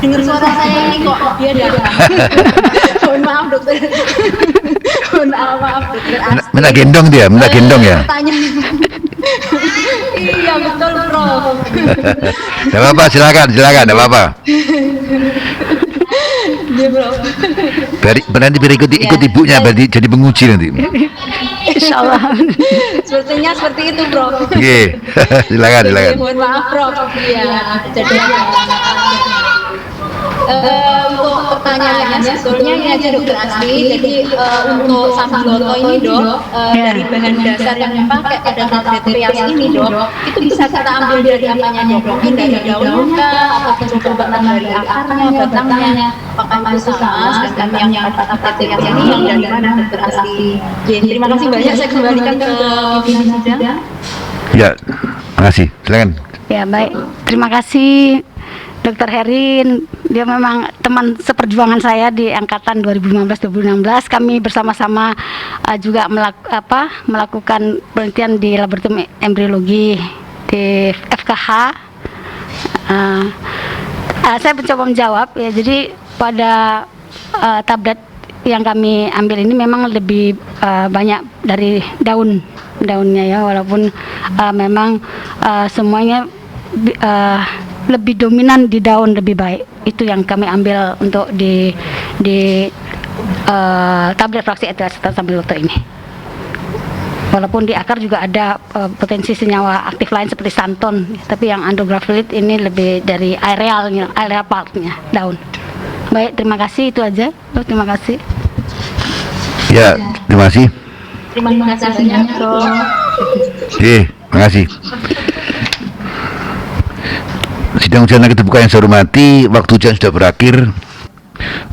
dengar suara saya ini kok dia datang. Mohon maaf dokter. Maaf dokter. Minta gendong dia, minta gendong ya. Pertanyaan. Iya betul Prof. Tidak apa-apa, silakan, tidak apa-apa. Iya Prof. Nanti biar ikut ibunya, berarti jadi penguji nanti. Insyaallah. Sepertinya seperti itu Prof. Oke, silakan. Mohon maaf Prof. Iya, jadi untuk pertanyaannya sebetulnya ini aja dokter Asli. Jadi untuk sambiloto ini dok, dari bahan dasar yang dipakai pada tablet trias ini dok, itu bisa kita ambil dari apanya dok? Mungkin dari daun muka atau coba dari akarnya, batangnya. Apakah itu sama? Sedangkan yang pada tablet trias ini yang dari mana dokter Asli? Terima kasih banyak. Saya kembalikan ke pimpinan sidang. Ya, makasih. Silakan. Ya baik, terima kasih Dr. Herin. Dia memang teman seperjuangan saya di angkatan 2015-2016. Kami bersama-sama juga melakukan penelitian di laboratorium embriologi di FKH. Saya mencoba menjawab ya. Jadi pada tablet yang kami ambil ini memang lebih banyak dari daunnya ya, walaupun memang semuanya lebih dominan di daun lebih baik. Itu yang kami ambil untuk di tablet fraksi etilacetat sambiloto ini. Walaupun di akar juga ada potensi senyawa aktif lain seperti santon, tapi yang andrographilid ini lebih dari area partnya, daun. Baik, terima kasih, itu aja. Terima kasih. Ya, terima kasih. Terima kasih banyak Prof. Oke, terima kasih. Sidang ujian terbuka yang saya hormati, waktu ujian sudah berakhir.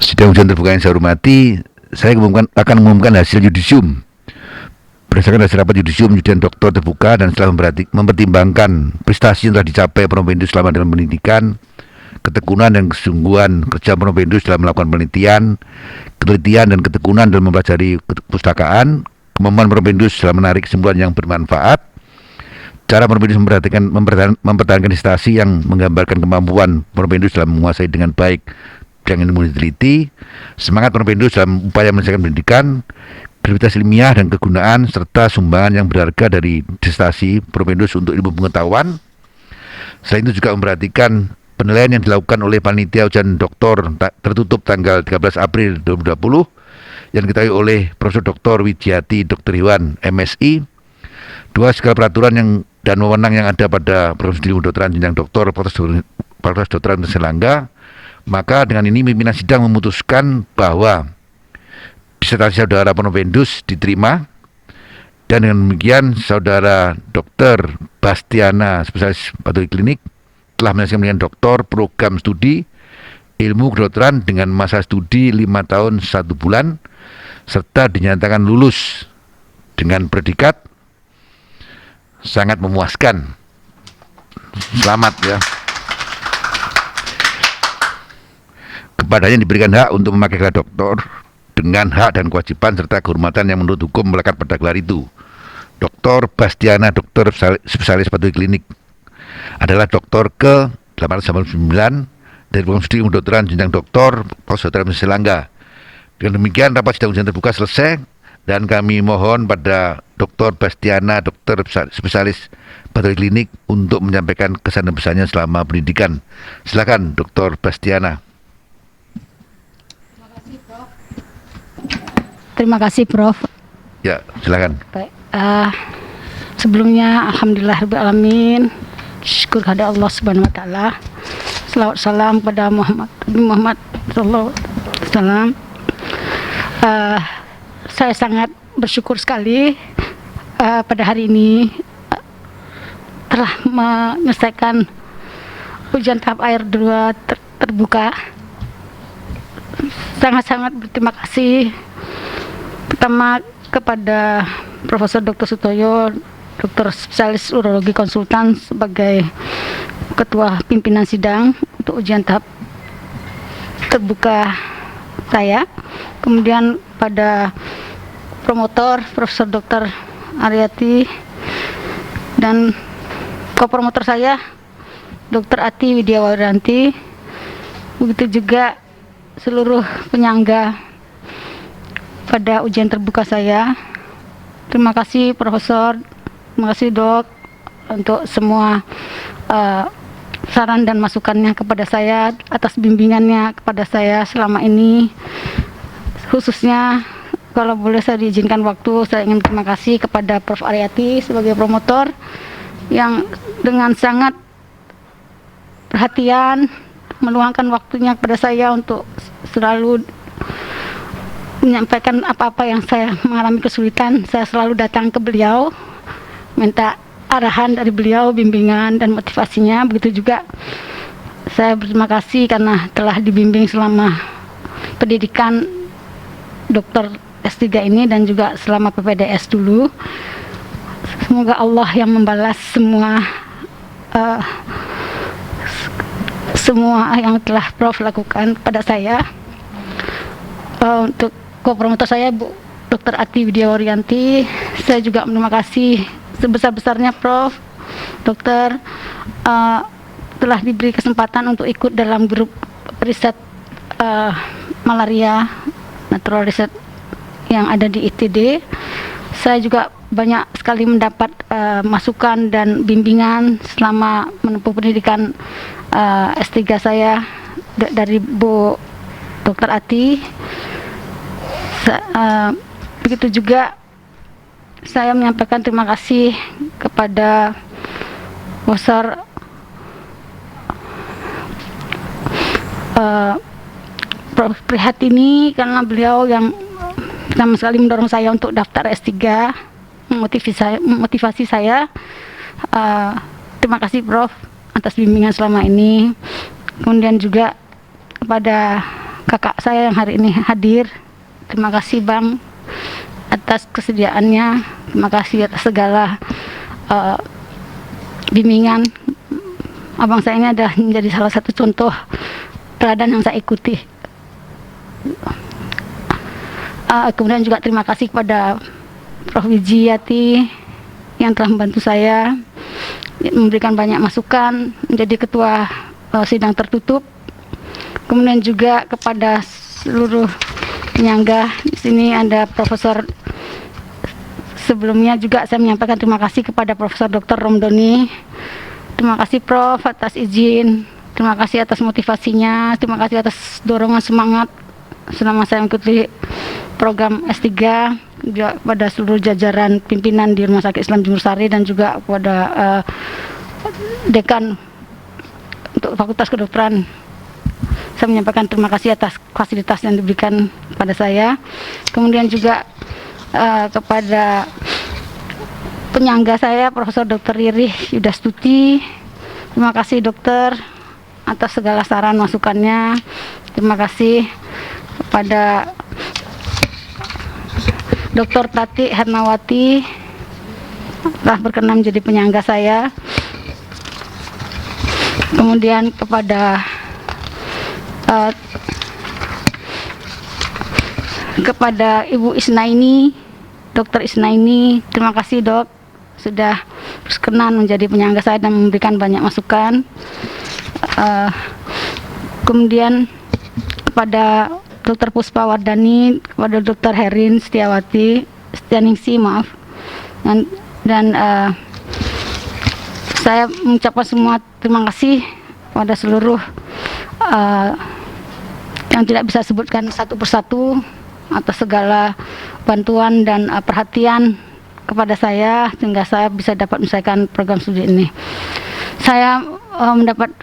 Sidang ujian terbuka yang saya hormati, saya akan mengumumkan hasil yudisium. Berdasarkan hasil rapat yudisium ujian doktor terbuka dan setelah mempertimbangkan prestasi yang telah dicapai Provendus selama dalam pendidikan, ketekunan dan kesungguhan kerja Provendus dalam melakukan penelitian dan ketekunan dalam mempelajari perpustakaan, kemampuan Provendus dalam menarik kesimpulan yang bermanfaat, cara Provendus mempertahankan literasi yang menggambarkan kemampuan Provendus dalam menguasai dengan baik bidang ilmu diteliti, semangat Provendus dalam upaya menyelesaikan pendidikan, kredibilitas ilmiah dan kegunaan, serta sumbangan yang berharga dari disertasi Provendus untuk ilmu pengetahuan. Selain itu juga memperhatikan penilaian yang dilakukan oleh panitia ujian doktor tertutup tanggal 13 April 2020 yang diketahui oleh Profesor Dr. Widyati Dr. Hewan MSI. Dua, segala peraturan dan wewenang yang ada pada Profesor Ilmu Kedokteran jenjang doktor Fakultas Kedokteran Selangga. Maka dengan ini pimpinan sidang memutuskan bahwa disertasi saudara Provendus diterima, dan dengan demikian saudara Dr. Bastiana, spesialis patologi klinik, telah menyelesaikan dengan doktor program studi ilmu kedokteran dengan masa studi 5 tahun 1 bulan, serta dinyatakan lulus dengan predikat sangat memuaskan. Selamat ya. Kepadanya diberikan hak untuk memakai gelar doktor dengan hak dan kewajiban serta kehormatan yang menurut hukum melekat pada gelar itu. Dr. Bastiana, dokter spesialis patologi klinik, adalah doktor ke-899 dari program studi ilmu kedokteran jenjang doktor Fakultas Kedokteran Selangga. Dengan demikian rapat sidang ujian terbuka selesai, dan kami mohon pada Dr. Bastiana, dokter spesialis patologi klinik, untuk menyampaikan kesan dan pesannya selama pendidikan. Silakan Dr. Bastiana. Terima kasih Prof. Ya, silakan. Baik, sebelumnya alhamdulillah rabbil alamin, syukur kepada Allah Subhanahu wa taala. Selawat salam kepada Muhammad sallallahu alaihi wasallam. Saya sangat bersyukur sekali pada hari ini telah menyelesaikan ujian tahap akhir 2 terbuka. Sangat-sangat berterima kasih pertama kepada Profesor Dr. Sutoyo, dokter spesialis urologi konsultan sebagai ketua pimpinan sidang untuk ujian tahap terbuka saya. Kemudian pada promotor Profesor Dr. Aryati dan kopromotor saya Dr. Ati Widyawaranti, Begitu juga seluruh penyangga pada ujian terbuka saya. Terima kasih Profesor, terima kasih Dok untuk semua saran dan masukannya kepada saya, atas bimbingannya kepada saya selama ini. Khususnya kalau boleh saya diizinkan waktu, saya ingin terima kasih kepada Prof. Aryati sebagai promotor yang dengan sangat perhatian meluangkan waktunya kepada saya untuk selalu menyampaikan apa-apa yang saya mengalami kesulitan. Saya selalu datang ke beliau, minta arahan dari beliau, bimbingan dan motivasinya. Begitu juga saya berterima kasih karena telah dibimbing selama pendidikan dokter S3 ini dan juga selama PPDS dulu. Semoga Allah yang membalas semua yang telah Prof lakukan pada saya. Untuk kopromotor saya Bu Dr. Ati Widiawarianti, saya juga terima kasih sebesar-besarnya Prof Dokter telah diberi kesempatan untuk ikut dalam grup riset malaria natural research yang ada di ITD. Saya juga banyak sekali mendapat masukan dan bimbingan selama menempuh pendidikan S3 saya dari Bu Dr. Ati. Begitu juga saya menyampaikan terima kasih kepada Profesor Prof. Prihatini karena beliau yang pertama sekali mendorong saya untuk daftar S3, memotivasi saya. Terima kasih Prof atas bimbingan selama ini. Kemudian juga kepada kakak saya yang hari ini hadir, terima kasih Bang atas kesediaannya. Terima kasih atas segala bimbingan. Abang saya ini adalah menjadi salah satu contoh teladan yang saya ikuti. Kemudian juga terima kasih kepada Prof. Wijiyati yang telah membantu saya, memberikan banyak masukan, menjadi ketua sidang tertutup. Kemudian juga kepada seluruh penyangga. Di sini ada Profesor. Sebelumnya juga saya menyampaikan terima kasih kepada Profesor Dr. Romdoni. Terima kasih Prof atas izin, terima kasih atas motivasinya, terima kasih atas dorongan semangat selama saya mengikuti program S3, juga kepada seluruh jajaran pimpinan di Rumah Sakit Islam Jemur Sari dan juga kepada dekan untuk Fakultas Kedokteran. Saya menyampaikan terima kasih atas fasilitas yang diberikan kepada saya. Kemudian juga kepada penyangga saya Profesor Dr. Riri Yudastuti. Terima kasih dokter atas segala saran masukannya. Terima kasih kepada Dr. Tati Hernawati telah berkenan menjadi penyangga saya. Kemudian kepada Ibu Isnaini, Dr. Isnaini, terima kasih Dok sudah berkenan menjadi penyangga saya dan memberikan banyak masukan. Kemudian kepada Dr. Puspa Wardani, kepada Dr. Herin Setianingsi, maaf, dan saya mengucapkan semua terima kasih pada seluruh yang tidak bisa sebutkan satu persatu atas segala bantuan dan perhatian kepada saya sehingga saya bisa dapat menyelesaikan program studi ini. Saya mendapat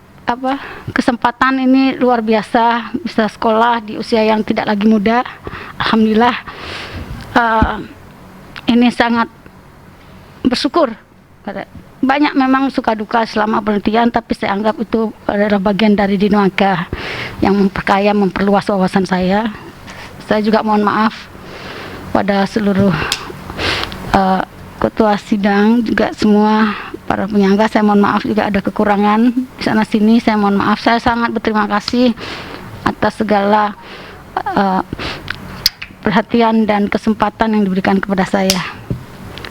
kesempatan ini luar biasa, bisa sekolah di usia yang tidak lagi muda. Alhamdulillah, ini sangat bersyukur. Banyak memang suka duka selama penelitian, tapi saya anggap itu adalah bagian dari dinamika yang memperkaya, memperluas wawasan saya. Saya juga mohon maaf pada seluruh ketua sidang, juga semua para penyangga. Saya mohon maaf juga ada kekurangan di sana sini. Saya mohon maaf. Saya sangat berterima kasih atas segala perhatian dan kesempatan yang diberikan kepada saya.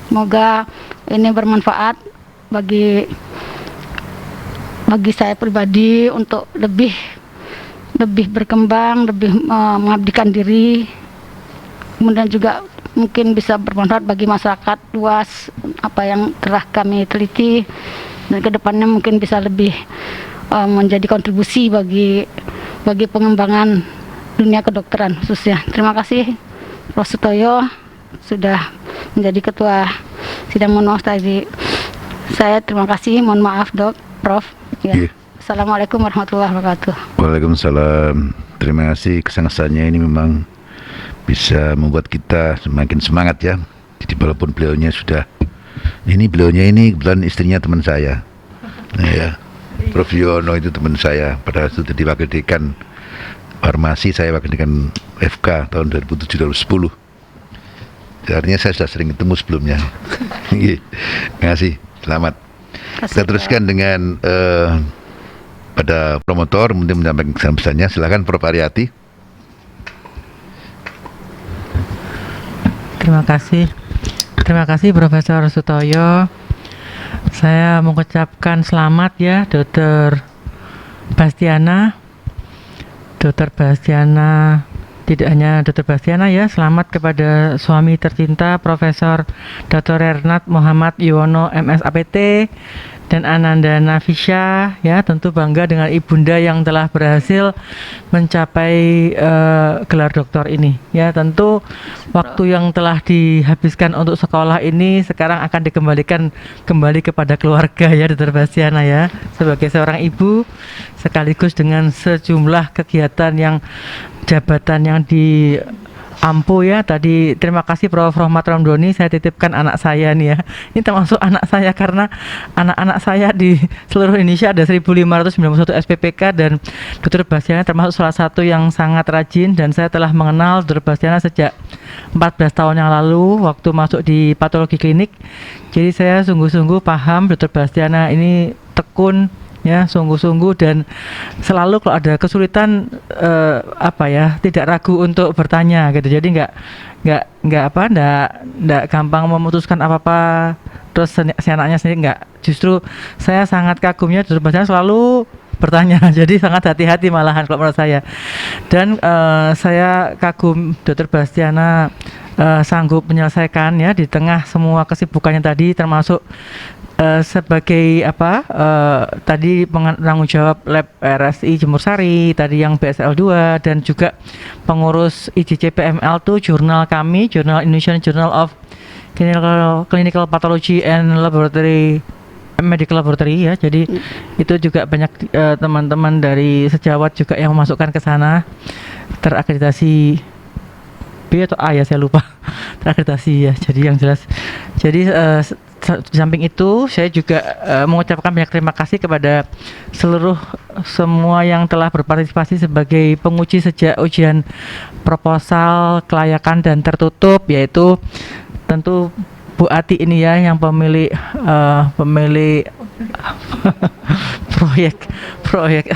Semoga ini bermanfaat bagi saya pribadi untuk lebih lebih berkembang, lebih mengabdikan diri, kemudian juga mungkin bisa bermanfaat bagi masyarakat luas apa yang telah kami teliti, dan kedepannya mungkin bisa lebih menjadi kontribusi bagi pengembangan dunia kedokteran khususnya. Terima kasih Prof. Sutoyo sudah menjadi ketua sidang. Mohon maaf tadi saya, terima kasih, mohon maaf Dok, Prof. Ya. Iya. Assalamualaikum warahmatullahi wabarakatuh. Waalaikumsalam. Terima kasih, kesan-kesannya ini memang bisa membuat kita semakin semangat ya. Jadi walaupun beliaunya kebetulan istrinya teman saya. Nah, ya. Prof. Yono itu teman saya pada waktu jadi wakil dekan farmasi, saya wakil dekan FK tahun 2007-2010. Artinya saya sudah sering ketemu sebelumnya. Terima kasih, selamat. Kita teruskan dengan pada promotor mungkin menyampaikan pesannya. Silakan Prof. Aryati. Terima kasih Profesor Sutoyo. Saya mengucapkan selamat ya Dr. Bastiana. Dr. Bastiana, tidak hanya Dr. Bastiana ya, selamat kepada suami tercinta Profesor Dr. Renat Muhammad Yuwono MSAPT dan Ananda Nafisya ya, tentu bangga dengan ibunda yang telah berhasil mencapai gelar doktor ini ya. Tentu waktu yang telah dihabiskan untuk sekolah ini sekarang akan dikembalikan kembali kepada keluarga ya Dr. Bastiana ya, sebagai seorang ibu sekaligus dengan sejumlah kegiatan yang jabatan yang diampu ya. Tadi terima kasih Prof. Rohmat Ramdhani, saya titipkan anak saya nih ya. Ini termasuk anak saya karena anak-anak saya di seluruh Indonesia ada 1591 SPPK, dan Dr. Bastiana termasuk salah satu yang sangat rajin, dan saya telah mengenal Dr. Bastiana sejak 14 tahun yang lalu waktu masuk di patologi klinik. Jadi saya sungguh-sungguh paham Dr. Bastiana ini tekun ya, sungguh-sungguh, dan selalu kalau ada kesulitan tidak ragu untuk bertanya gitu. Jadi nggak gampang memutuskan apa-apa terus si anaknya sendiri, nggak. Justru saya sangat kagumnya Dr. Bastiana selalu bertanya. Jadi sangat hati-hati malahan kalau menurut saya. Dan saya kagum Dr. Bastiana sanggup menyelesaikan ya di tengah semua kesibukannya tadi, termasuk sebagai tadi penanggung jawab lab RSI Jemur Sari, tadi yang BSL 2, dan juga pengurus IJCPML tuh jurnal kami, Jurnal Indonesian Journal of Clinical Pathology and Medical Laboratory ya. Jadi itu juga banyak teman-teman dari sejawat juga yang memasukkan ke sana, terakreditasi B atau A ya, saya lupa. Terakreditasi ya. Jadi yang jelas, jadi di samping itu saya juga mengucapkan banyak terima kasih kepada semua yang telah berpartisipasi sebagai penguji sejak ujian proposal kelayakan dan tertutup, yaitu tentu Bu Ati ini ya, yang pemilik proyek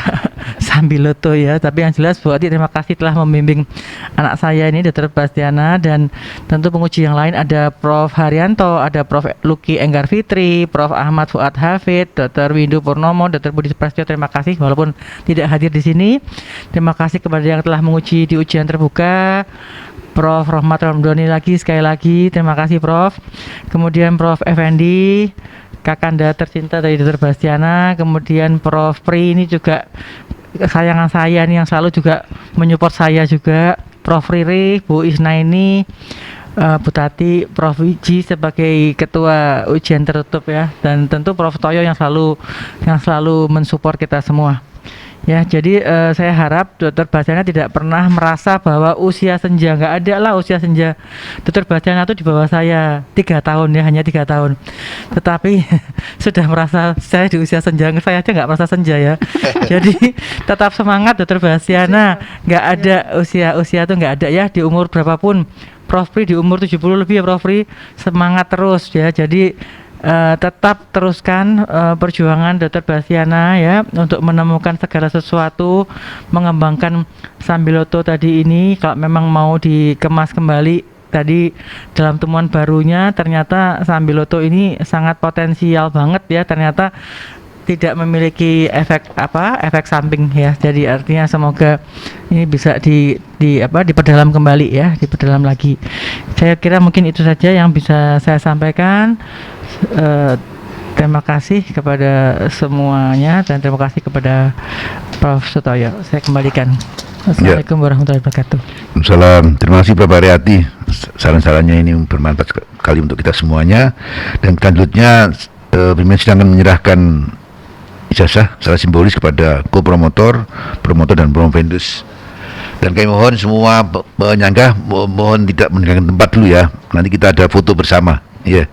Sambiloto ya. Tapi yang jelas Bu Ati terima kasih telah membimbing anak saya ini Dr. Bastiana, dan tentu penguji yang lain ada Prof. Haryanto, ada Prof. Luki Enggar Fitri, Prof. Ahmad Fuad Hafid, Dr. Windu Purnomo, Dr. Budi Prasetyo. Terima kasih walaupun tidak hadir di sini. Terima kasih kepada yang telah menguji di ujian terbuka. Prof. Rohmat Ramdhani lagi, sekali lagi terima kasih Prof. Kemudian Prof. Effendi, kakanda tercinta dari Dr. Bastiana. Kemudian Prof. Pri ini juga kesayangan saya nih, yang selalu juga menyupport saya juga. Prof. Riri, Bu Isnaini, Bu Tati, Prof. Wiji sebagai ketua ujian tertutup ya, dan tentu Prof. Toyo yang selalu mensupport kita semua. Ya, jadi saya harap Dr. Bastiana tidak pernah merasa bahwa usia senja, nggak ada lah usia senja. Dr. Bastiana itu di bawah saya 3 tahun ya, hanya 3 tahun. Tetapi sudah merasa saya di usia senja, saya aja nggak merasa senja ya. Jadi tetap semangat Dr. Bastiana, nggak ada usia tuh nggak ada ya, di umur berapapun. Prof. Pri di umur 70 lebih ya Prof. Pri, semangat terus ya. Jadi tetap teruskan perjuangan Dr. Bastiana ya, untuk menemukan segala sesuatu, mengembangkan Sambiloto tadi ini. Kalau memang mau dikemas kembali tadi dalam temuan barunya, ternyata Sambiloto ini sangat potensial banget ya. Ternyata tidak memiliki efek samping ya. Jadi artinya semoga ini bisa diperdalam kembali ya, diperdalam lagi. Saya kira mungkin itu saja yang bisa saya sampaikan. Terima kasih kepada semuanya dan terima kasih kepada Prof. Sutoyo. Saya kembalikan. Assalamualaikum warahmatullahi wabarakatuh. Salam. Terima kasih Bapak Haryati. Saran-sarannya ini bermanfaat sekali untuk kita semuanya. Dan selanjutnya pimpinan sidang akan menyerahkan ijazah secara simbolis kepada promotor dan promovendus. Dan kami mohon semua penyangga mohon tidak meninggalkan tempat dulu ya. Nanti kita ada foto bersama. Ya.